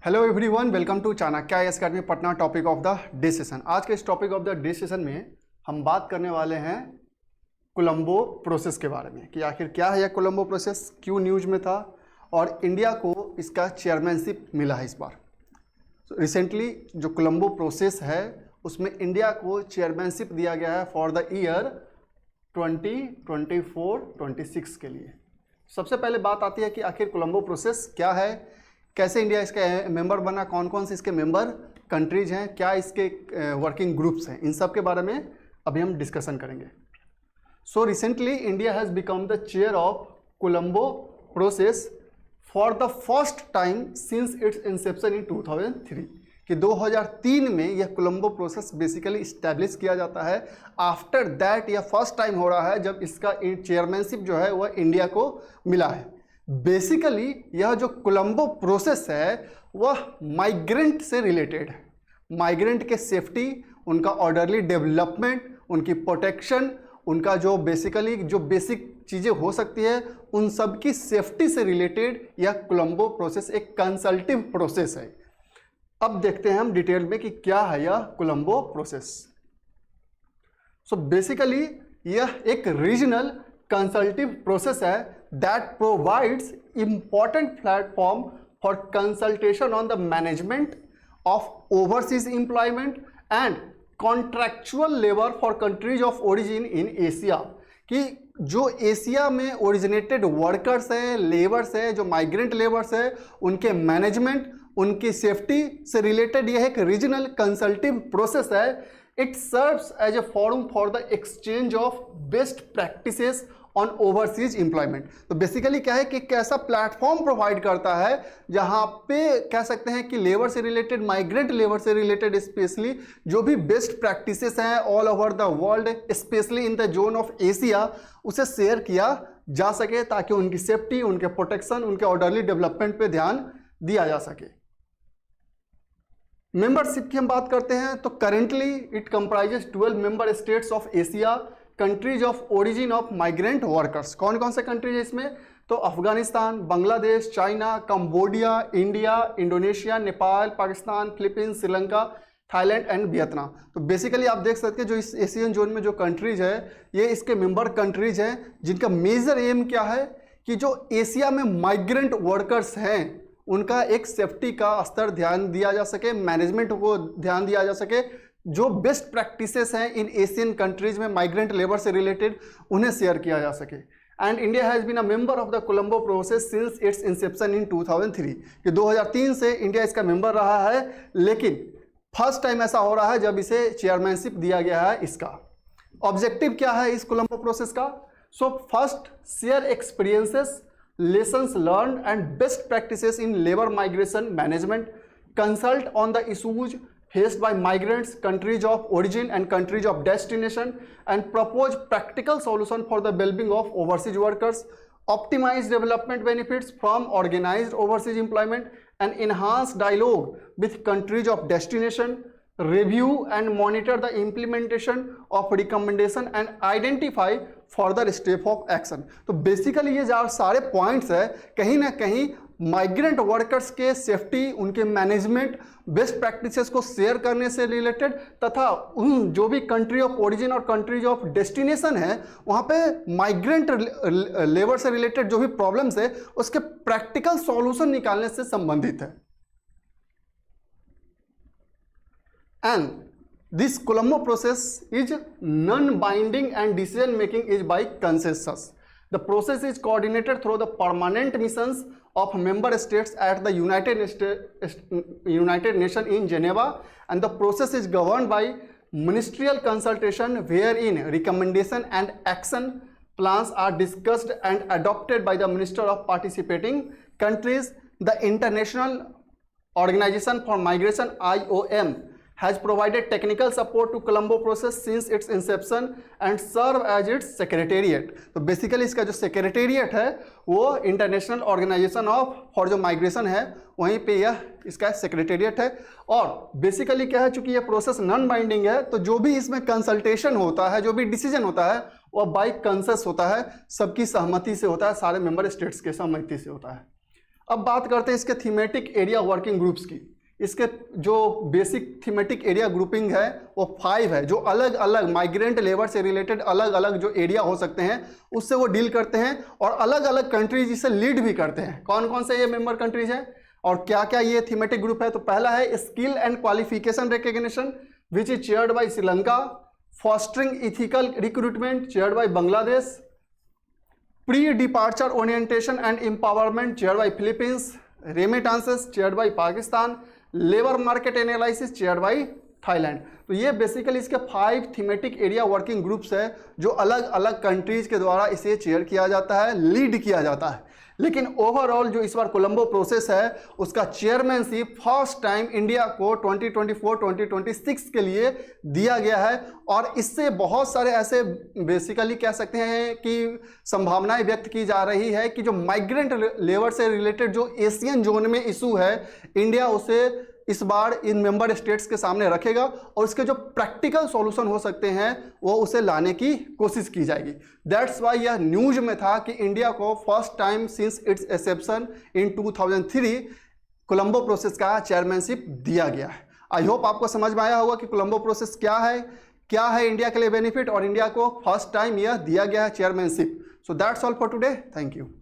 Hello everyone, welcome to Chanakya IAS academy Patna. Topic of the day session. आज के इस topic of the day session में हम बात करने वाले हैं कोलंबो प्रोसेस के बारे में कि आखिर क्या है यह कोलंबो प्रोसेस, क्यों न्यूज में था और इंडिया को इसका चेयरमैनशिप मिला है इस बार। रिसेंटली जो कोलंबो प्रोसेस है उसमें इंडिया को चेयरमैनशिप दिया गया है फॉर द ईयर 2024-26 के लिए। सबसे पहले बात आती है कि आखिर कोलंबो प्रोसेस क्या है, कैसे इंडिया इसका मेंबर बना, कौन कौन से इसके मेंबर कंट्रीज हैं, क्या इसके वर्किंग ग्रुप्स हैं, इन सब के बारे में अभी हम डिस्कशन करेंगे। So recently India has become the chair of Colombo process for the first time since its inception in 2003 कि 2003 में यह कोलंबो प्रोसेस बेसिकली इस्टेब्लिश किया जाता है। आफ्टर दैट यह फर्स्ट टाइम हो रहा है जब इसका चेयरमैनशिप जो है वह इंडिया को मिला है। बेसिकली यह जो कोलंबो प्रोसेस है वह माइग्रेंट से रिलेटेड है। माइग्रेंट के सेफ्टी, उनका ऑर्डरली डेवलपमेंट, उनकी प्रोटेक्शन, उनका जो बेसिकली जो बेसिक चीज़ें हो सकती है उन सब की सेफ्टी से रिलेटेड यह कोलंबो प्रोसेस एक कंसल्टिव प्रोसेस है। अब देखते हैं हम डिटेल में कि क्या है यह कोलंबो प्रोसेस। सो बेसिकली यह एक रीजनल कंसल्टिव प्रोसेस है that provides important platform for consultation on the management of overseas employment and contractual labor for countries of origin in Asia कि जो एशिया में ओरिजिनेटेड वर्कर्स हैं, लेबर्स हैं, जो migrant labours हैं, उनके मैनेजमेंट, उनकी सेफ्टी से रिलेटेड यह एक रीजनल कंसल्टिव प्रोसेस है। It serves as a forum for the exchange of best practices on overseas employment. तो बेसिकली क्या है कि कैसा प्लेटफॉर्म प्रोवाइड करता है जहां पे कह सकते हैं कि लेबर से रिलेटेड, माइग्रेंट लेबर से रिलेटेड स्पेशली जो भी बेस्ट प्रैक्टिसेस हैं all over the world, specially in the zone of Asia, उसे शेयर किया जा सके ताकि उनकी सेफ्टी, उनके प्रोटेक्शन, उनके ऑर्डरली डेवलपमेंट पे ध्यान दिया जा सके। मेंबरशिप की हम बात करते हैं तो currently it comprises 12 member states of Asia, countries of origin of migrant workers. कौन कौन से कंट्रीज है इसमें? तो Afghanistan, Bangladesh, China, Cambodia, India, Indonesia, Nepal, Pakistan, Philippines, Sri Lanka, Thailand and Vietnam. तो बेसिकली आप देख सकते हैं जो इस एशियन जोन में जो कंट्रीज है ये इसके मेंबर कंट्रीज हैं जिनका मेजर एम क्या है कि जो एशिया में माइग्रेंट वर्कर्स हैं उनका एक सेफ्टी का स्तर ध्यान दिया जा सके, मैनेजमेंट को ध्यान दिया जा सके, जो बेस्ट प्रैक्टिसेस हैं इन एशियन कंट्रीज में माइग्रेंट लेबर से रिलेटेड उन्हें शेयर किया जा सके। And India has been a member of the Colombo process since its inception in 2003 कि 2003 से इंडिया इसका मेंबर रहा है, लेकिन फर्स्ट टाइम ऐसा हो रहा है जब इसे चेयरमैनशिप दिया गया है। इसका ऑब्जेक्टिव क्या है इस कोलंबो प्रोसेस का? So first, share experiences, lessons learned and best practices in labor migration management, consult on the issues faced by migrants, countries of origin and countries of destination, and propose practical solution for the well-being of overseas workers, optimize development benefits from organized overseas employment, and enhance dialogue with countries of destination, review and monitor the implementation of recommendation and identify further step of action। तो basically ये जो सारे points है कहीं ना कहीं migrant workers के safety, उनके मैनेजमेंट, बेस्ट प्रैक्टिसेस को शेयर करने से रिलेटेड तथा उन जो भी कंट्री ऑफ ओरिजिन और कंट्रीज ऑफ डेस्टिनेशन है वहाँ पे माइग्रेंट लेबर से रिलेटेड जो भी प्रॉब्लम्स है उसके प्रैक्टिकल सॉल्यूशन निकालने से संबंधित है। And this Colombo process is non-binding and decision making is by consensus. The process is coordinated through the permanent missions of member states at the United Nations in Geneva, and the process is governed by ministerial consultation wherein recommendation and action plans are discussed and adopted by the minister of participating countries. The International Organization for Migration (IOM) has provided technical support to Colombo process since its inception and serve as its secretariat। तो basically इसका जो secretariat है वो international organisation of for जो migration है वहीं पे यह इसका सेक्रेटेरिएट है। और बेसिकली क्या है, चूंकि ये प्रोसेस नॉन बाइंडिंग है तो जो भी इसमें कंसल्टेशन होता है, जो भी डिसीजन होता है वह बाय कंसेंसस होता है, सबकी सहमति से होता है, सारे मेंबर स्टेट्स के सहमति से होता है। अब बात करते हैं इसके थीमेटिक एरिया वर्किंग ग्रुप्स की। इसके जो बेसिक थीमेटिक एरिया ग्रुपिंग है वो 5 है, जो अलग अलग माइग्रेंट लेबर से रिलेटेड अलग अलग जो एरिया हो सकते हैं उससे वो डील करते हैं, और अलग अलग कंट्रीज इसे लीड भी करते हैं। कौन कौन से ये मेंबर कंट्रीज हैं और क्या क्या ये थीमेटिक ग्रुप है? तो पहला है skill and qualification recognition which is chaired by Sri Lanka, fostering ethical recruitment chaired by Bangladesh, pre departure orientation and empowerment chaired by Philippines, remittances chaired by Pakistan, labour market analysis chaired by Thailand. तो ये basically इसके 5 thematic area working groups है जो अलग अलग countries के द्वारा इसे चेयर किया जाता है, लीड किया जाता है। लेकिन ओवरऑल जो इस बार कोलंबो प्रोसेस है उसका चेयरमैनशिप फर्स्ट टाइम इंडिया को 2024-2026 के लिए दिया गया है, और इससे बहुत सारे ऐसे बेसिकली कह सकते हैं कि संभावनाएं व्यक्त की जा रही है कि जो माइग्रेंट लेबर से रिलेटेड जो एशियन जोन में इशू है, इंडिया उसे इस बार इन मेंबर स्टेट्स के सामने रखेगा और इसके जो प्रैक्टिकल सॉल्यूशन हो सकते हैं वो उसे लाने की कोशिश की जाएगी। दैट्स वाई यह न्यूज में था कि इंडिया को first time since it's exception in 2003 Colombo process का चेयरमैनशिप दिया गया है। आई होप आपको समझ में आया होगा कि कोलंबो प्रोसेस क्या है इंडिया के लिए बेनिफिट, और इंडिया को फर्स्ट टाइम यह दिया गया है chairmanship. So that's all for today, thank you.